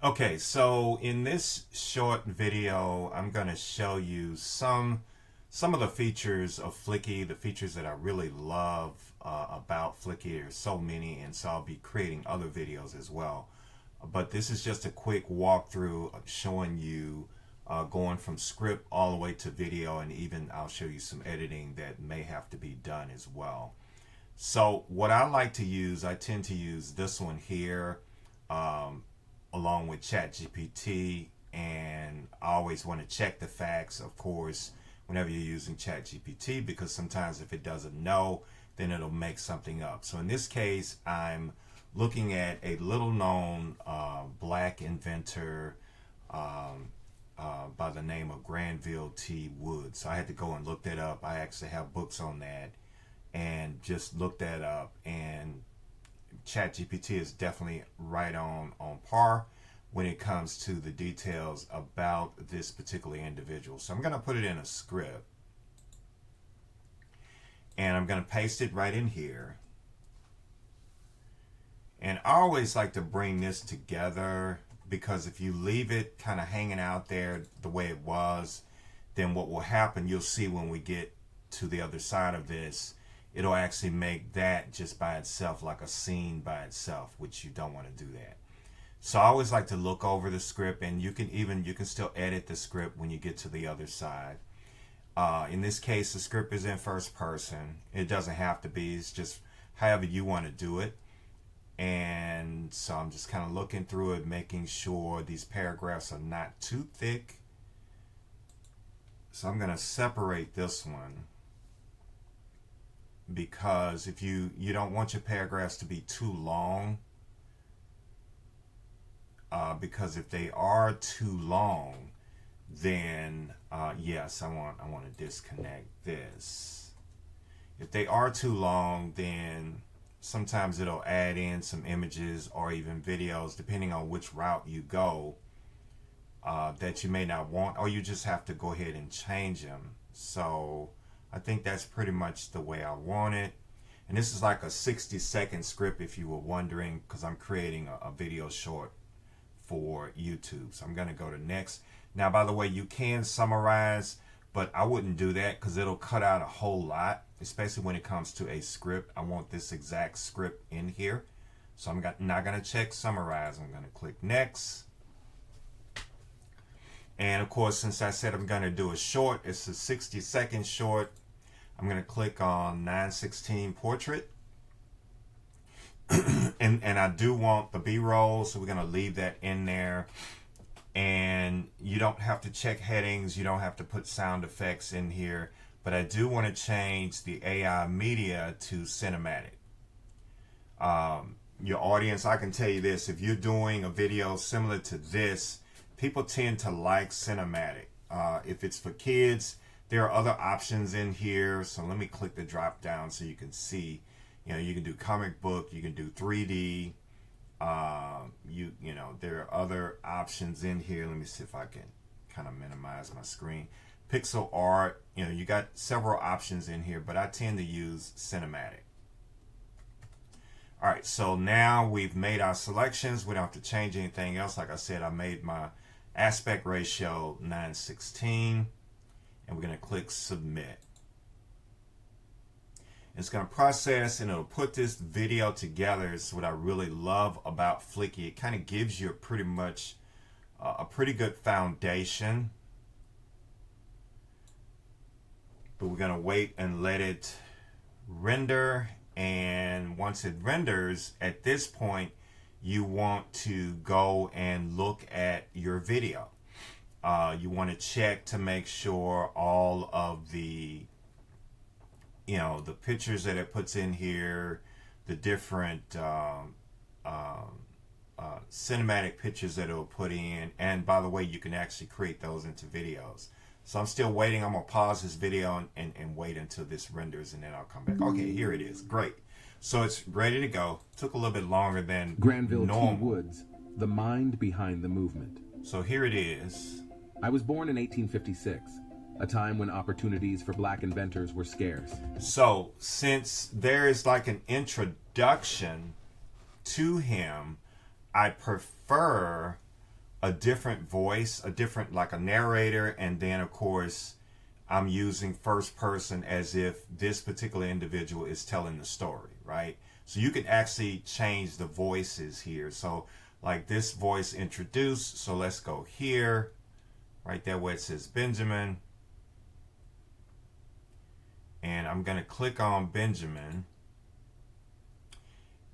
Okay, so in this short video, I'm going to show you some of the features of Fliki, the features that I really love about Fliki. There's so many, and so I'll be creating other videos as well. But this is just a quick walkthrough of showing you going from script all the way to video, and even I'll show you some editing that may have to be done as well. So what I like to use, I tend to use this one here. Along with ChatGPT, and I always want to check the facts, of course, whenever you're using ChatGPT, because sometimes if it doesn't know, then it'll make something up. So in this case, I'm looking at a little known black inventor by the name of Granville T. Woods. So I had to go and look that up. I actually have books on that and just looked that up, and ChatGPT is definitely right on par when it comes to the details about this particular individual. So I'm going to put it in a script, and I'm going to paste it right in here. And I always like to bring this together, because if you leave it kind of hanging out there the way it was, then what will happen, you'll see when we get to the other side of this, it'll actually make that just by itself like a scene by itself, which you don't want to do that. So I always like to look over the script, and you can still edit the script when you get to the other side. In this case, the script is in first person. It doesn't have to be. It's just however you want to do it. And so I'm just kind of looking through it, making sure these paragraphs are not too thick. So I'm going to separate this one, because if you don't want your paragraphs to be too long, because if they are too long, then yes, I want to disconnect this. If they are too long, then sometimes it'll add in some images or even videos, depending on which route you go, that you may not want, or you just have to go ahead and change them. So I think that's pretty much the way I want it. And this is like a 60-second script, if you were wondering, because I'm creating a video short for YouTube. So I'm going to go to next. Now, by the way, you can summarize, but I wouldn't do that because it'll cut out a whole lot, especially when it comes to a script. I want this exact script in here. So I'm not going to check summarize. I'm going to click next. And of course, since I said I'm going to do a short, it's a 60-second short. I'm going to click on 9:16 portrait. and I do want the B-roll, so we're going to leave that in there. And you don't have to check headings. You don't have to put sound effects in here. But I do want to change the AI media to cinematic. Your audience, I can tell you this. If you're doing a video similar to this, people tend to like cinematic. If it's for kids, there are other options in here. So let me click the drop down so you can see. You can do comic book, you can do 3D. There are other options in here. Let me see if I can kind of minimize my screen. Pixel art, you got several options in here, but I tend to use cinematic. All right, so now we've made our selections. We don't have to change anything else. Like I said, I made my aspect ratio 9:16, and we're going to click submit. It's going to process, and it'll put this video together. It's what I really love about Fliki. It kind of gives you a pretty good foundation. But we're going to wait and let it render. And once it renders, at this point, you want to go and look at your video. You want to check to make sure all of the the pictures that it puts in here, the different cinematic pictures that it'll put in. And by the way, you can actually create those into videos. So I'm still waiting. I'm going to pause this video and wait until this renders, and then I'll come back. Okay, here it is. Great. So it's ready to go. Took a little bit longer than Granville normal. T. Woods, the mind behind the movement. So here it is. I was born in 1856. A time when opportunities for black inventors were scarce. So since there is like an introduction to him, I prefer a different voice, a different, like a narrator, and then of course I'm using first person as if this particular individual is telling the story, right? So you can actually change the voices here. So like this voice introduced, so let's go here, right there where it says Benjamin. And I'm going to click on Benjamin.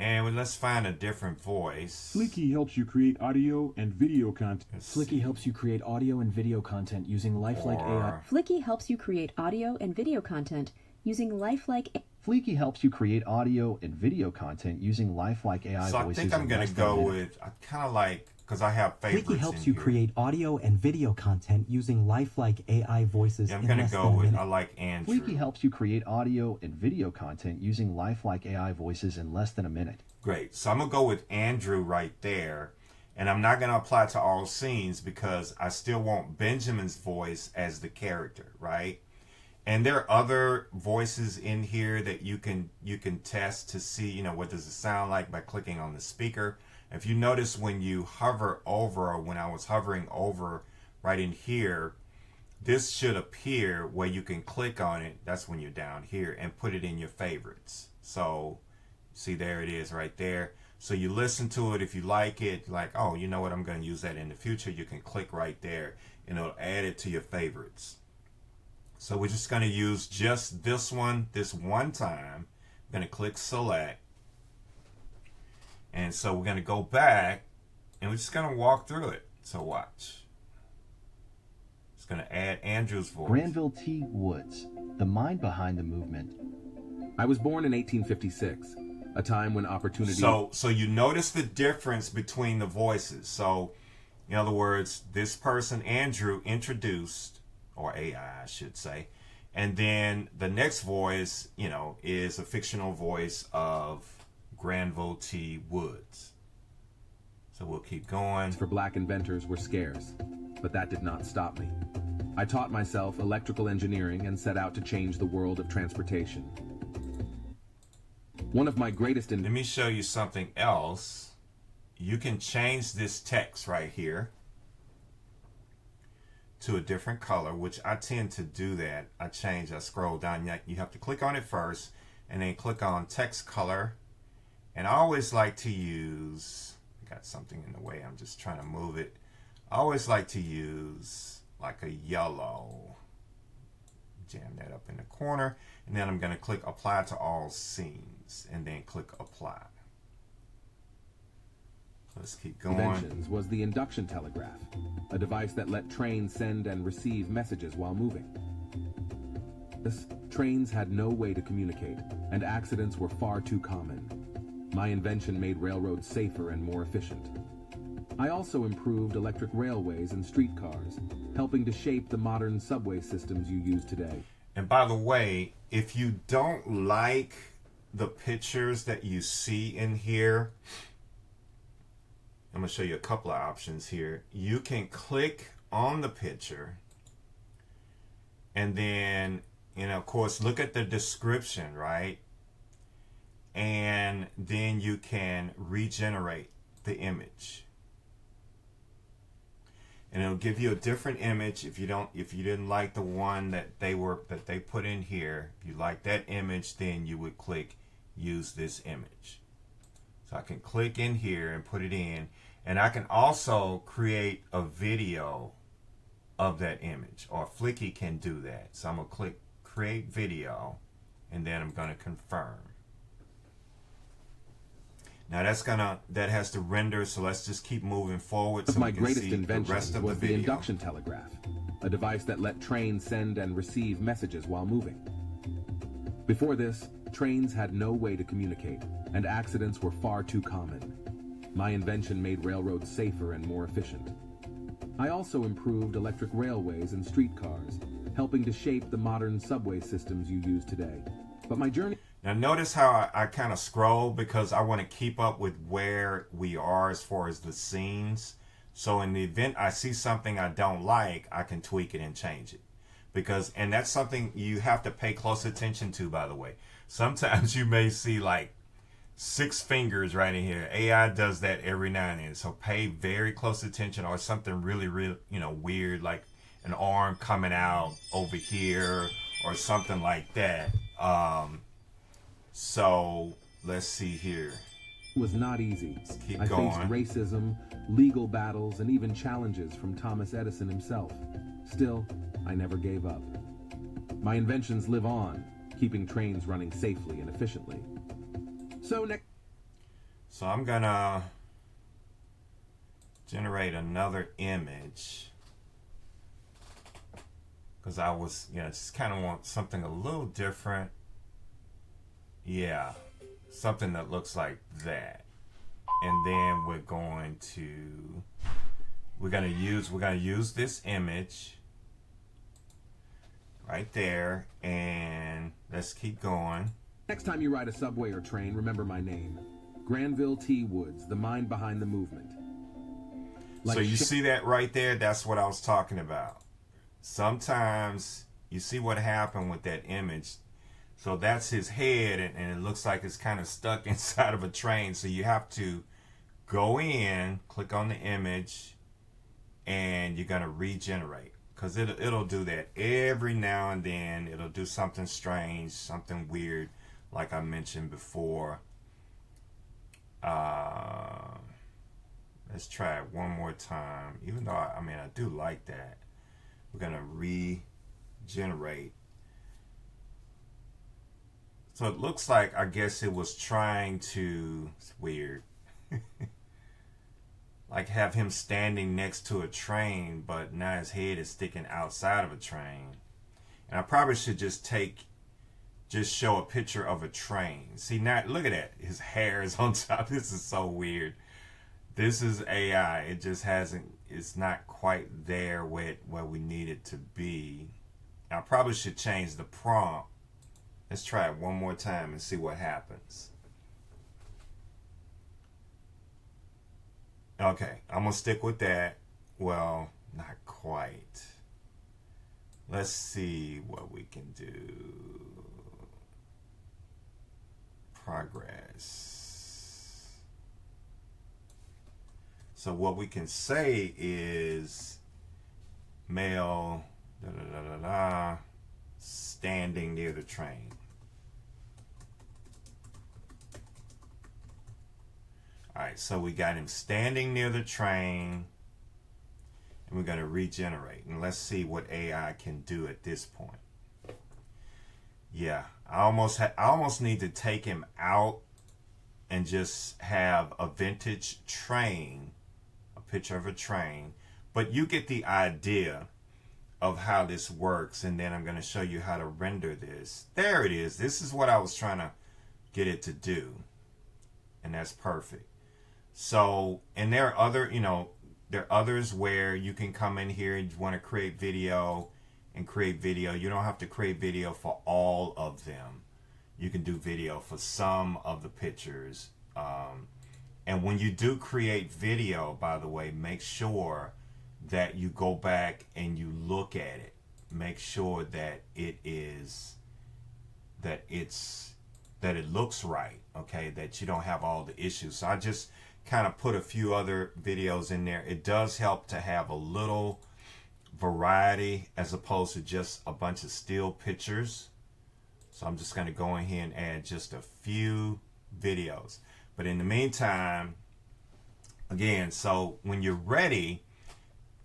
And let's find a different voice. Fliki helps you create audio and video content. Fliki helps you create audio and video content using lifelike AI. Fliki helps you create audio and video content using lifelike AI. Fliki helps you create audio and video content using lifelike AI So I voices. think I'm going to go with, I kind of like, because I have favorites. Fliki helps you create audio and video content using lifelike AI voices. Yeah, I'm going to go with, I like Andrew. Fliki helps you create audio and video content using lifelike AI voices in less than a minute. Great. So I'm going to go with Andrew right there. And I'm not going to apply to all scenes because I still want Benjamin's voice as the character, right? And there are other voices in here that you can test to see, you know, what does it sound like by clicking on the speaker. If you notice when you hover over, or when I was hovering over right in here, this should appear where you can click on it. That's when you're down here, and put it in your favorites. So see, there it is right there. So you listen to it. If you like it, like, oh, you know what, I'm going to use that in the future, you can click right there and it'll add it to your favorites. So we're just going to use just this one time. I'm going to click select. And so we're going to go back and we're just going to walk through it. So watch. It's going to add Andrew's voice. Granville T. Woods, the mind behind the movement. I was born in 1856, a time when opportunity... So you notice the difference between the voices. So, in other words, this person, Andrew, introduced, or AI, I should say, and then the next voice, you know, is a fictional voice of Granville T. Woods. So we'll keep going. for black inventors were scarce, but that did not stop me. I taught myself electrical engineering and set out to change the world of transportation. One of my greatest... Let me show you something else. You can change this text right here to a different color, which I tend to do that. I scroll down. You have to click on it first and then click on text color. And I always like to use, got something in the way, I'm just trying to move it. I always like to use like a yellow. Jam that up in the corner. And then I'm going to click apply to all scenes and then click apply. Let's keep going. Inventions was the induction telegraph, a device that let trains send and receive messages while moving. Trains had no way to communicate, and accidents were far too common. My invention made railroads safer and more efficient. I also improved electric railways and streetcars, helping to shape the modern subway systems you use today. And by the way, if you don't like the pictures that you see in here, I'm going to show you a couple of options here. You can click on the picture and then, you know, of course, look at the description, right? And then you can regenerate the image. And it'll give you a different image if you didn't like the one that they put in here. If you like that image, then you would click use this image. So I can click in here and put it in, and I can also create a video of that image, or Fliki can do that. So I'm gonna click create video, and then I'm gonna confirm. Now that has to render, so let's just keep moving forward so My we can greatest see the invention rest of was the the video. induction telegraph, a device that let trains send and receive messages while moving. Before this, trains had no way to communicate, and accidents were far too common. My invention made railroads safer and more efficient. I also improved electric railways and streetcars, helping to shape the modern subway systems you use today. But my journey... Now notice how I kind of scroll because I want to keep up with where we are as far as the scenes. So in the event I see something I don't like, I can tweak it and change it. And that's something you have to pay close attention to, by the way. Sometimes you may see like 6 fingers right in here. AI does that every now and then. So pay very close attention, or something really, weird, like an arm coming out over here or something like that. So let's see here. Was not easy. Keep I going. faced racism, legal battles, and even challenges from Thomas Edison himself. Still, I never gave up. My inventions live on, keeping trains running safely and efficiently. So I'm gonna generate another image, because I was, just kind of want something a little different. Yeah, something that looks like that. And then we're gonna use this image right there, and let's keep going. Next time you ride a subway or train, remember my name. Granville T. Woods, the mind behind the movement. So you see that right there? That's what I was talking about. Sometimes you see what happened with that image. So that's his head, and it looks like it's kind of stuck inside of a train. So you have to go in, click on the image, and you're going to regenerate. Because it'll do that every now and then. It'll do something strange, something weird, like I mentioned before. Let's try it one more time. Even though, I do like that. We're going to regenerate. So it looks like, I guess it was trying to, it's weird, like have him standing next to a train, but now his head is sticking outside of a train. And I probably should just show a picture of a train. See, now, look at that. His hair is on top. This is so weird. This is AI. It just it's not quite there where we need it to be. I probably should change the prompt. Let's try it one more time and see what happens. Okay, I'm going to stick with that. Well, not quite. Let's see what we can do. Progress. So what we can say is male standing near the train. All right, so we got him standing near the train, and we're going to regenerate. And let's see what AI can do at this point. Yeah, I almost need to take him out and just have a vintage train, a picture of a train. But you get the idea of how this works, and then I'm going to show you how to render this. There it is. This is what I was trying to get it to do, and that's perfect. So, and there are there are others where you can come in here and you want to create video and create video. You don't have to create video for all of them. You can do video for some of the pictures. And when you do create video, by the way, make sure that you go back and you look at it. Make sure that it looks right, okay, that you don't have all the issues. So I just kind of put a few other videos in there. It does help to have a little variety as opposed to just a bunch of still pictures. So I'm just going to go in here and add just a few videos. But in the meantime, again, so when you're ready,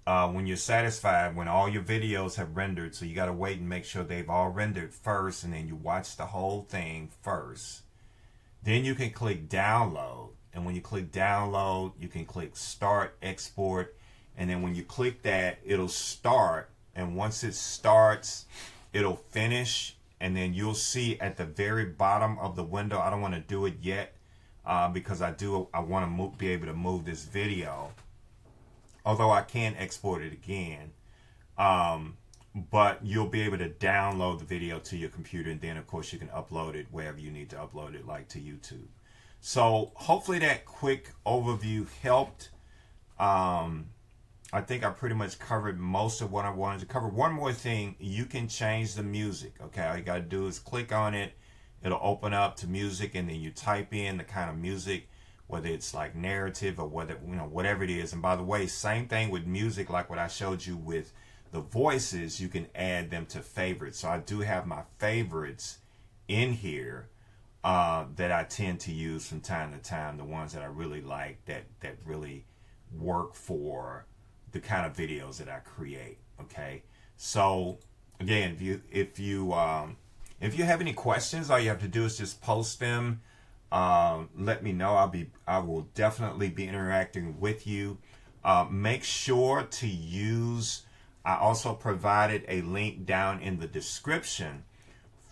when you're satisfied, when all your videos have rendered, so you got to wait and make sure they've all rendered first, and then you watch the whole thing first. Then you can click download. And when you click download, you can click start export. And then when you click that, it'll start. And once it starts, it'll finish. And then you'll see at the very bottom of the window, I don't want to do it yet because I want to be able to move this video. Although I can export it again. But you'll be able to download the video to your computer. And then, of course, you can upload it wherever you need to upload it, like to YouTube. So hopefully that quick overview helped. I think I pretty much covered most of what I wanted to cover. One more thing, you can change the music. Okay, all you got to do is click on it it'll open up to music, and then you type in the kind of music, whether it's like narrative or whether, you know, whatever it is. And by the way, same thing with music, like what I showed you with the voices, you can add them to favorites. So I do have my favorites in here that I tend to use from time to time, the ones that I really like, that really work for the kind of videos that I create. Okay, so again, if you have any questions, all you have to do is just post them. Let me know. I will definitely be interacting with you. Make sure to use, I also provided a link down in the description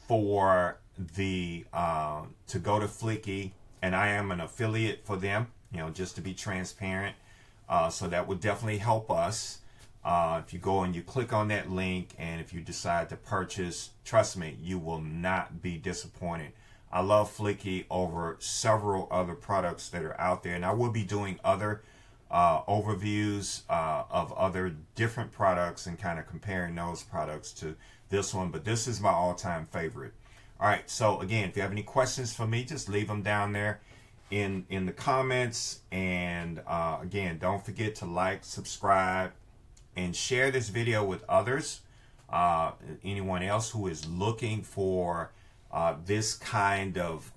for the to go to Fliki, and I am an affiliate for them, you know, just to be transparent. So that would definitely help us. If you go and you click on that link, and if you decide to purchase, trust me, you will not be disappointed. I love Fliki over several other products that are out there, and I will be doing other overviews of other different products and kind of comparing those products to this one, but this is my all-time favorite. All right, so again, if you have any questions for me, just leave them down there in the comments. And again, don't forget to like, subscribe, and share this video with others. Anyone else who is looking for this kind of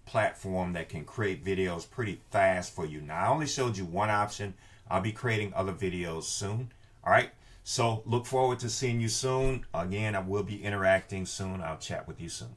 platform that can create videos pretty fast for you. Now, I only showed you one option. I'll be creating other videos soon. All right, so look forward to seeing you soon. Again, I will be interacting soon. I'll chat with you soon.